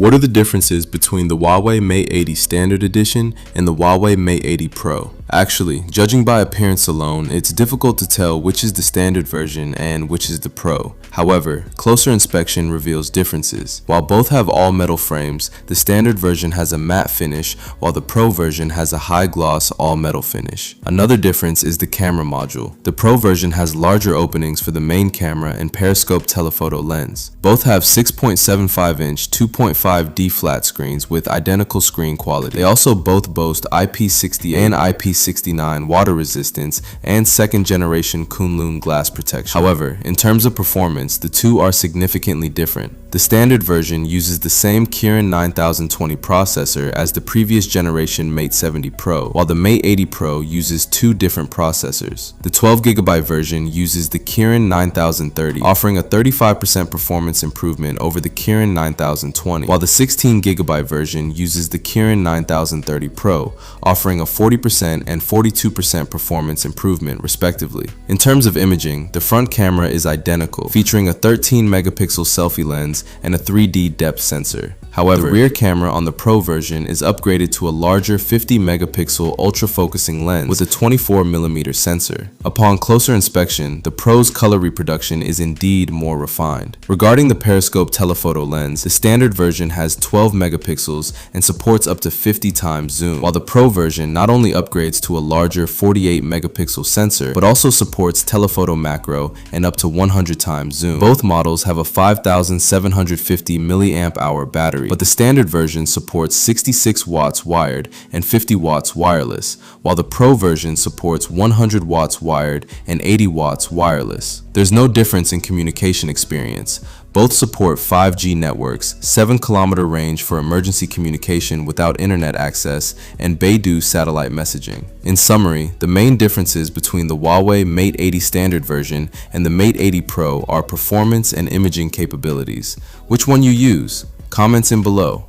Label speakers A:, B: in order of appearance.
A: What are the differences between the Huawei Mate 80 Standard Edition and the Huawei Mate 80 Pro? Actually, judging by appearance alone, it's difficult to tell which is the standard version and which is the Pro. However, closer inspection reveals differences. While both have all-metal frames, the standard version has a matte finish while the Pro version has a high-gloss all-metal finish. Another difference is the camera module. The Pro version has larger openings for the main camera and periscope telephoto lens. Both have 6.75-inch 2.5D flat screens with identical screen quality. They also both boast IP68 and IP69 water resistance and second-generation Kunlun glass protection. However, in terms of performance, the two are significantly different. The standard version uses the same Kirin 9020 processor as the previous generation Mate 70 Pro, while the Mate 80 Pro uses two different processors. The 12GB version uses the Kirin 9030, offering a 35% performance improvement over the Kirin 9020, while the 16GB version uses the Kirin 9030 Pro, offering a 40% and 42% performance improvement respectively. In terms of imaging, the front camera is identical, featuring a 13-megapixel selfie lens and a 3D depth sensor. However, the rear camera on the Pro version is upgraded to a larger 50-megapixel ultra-focusing lens with a 24mm sensor. Upon closer inspection, the Pro's color reproduction is indeed more refined. Regarding the periscope telephoto lens, the standard version has 12 megapixels and supports up to 50 times zoom, while the Pro version not only upgrades to a larger 48-megapixel sensor, but also supports telephoto macro and up to 100 times zoom. Both models have a 5,750 mAh battery, but the standard version supports 66 watts wired and 50 watts wireless, while the Pro version supports 100 watts wired and 80 watts wireless. There's no difference in communication experience. Both support 5G networks, 7-kilometer range for emergency communication without internet access, and Beidou satellite messaging. In summary, the main differences between the Huawei Mate 80 standard version and the Mate 80 Pro are performance and imaging capabilities. Which one you use? Comments in below.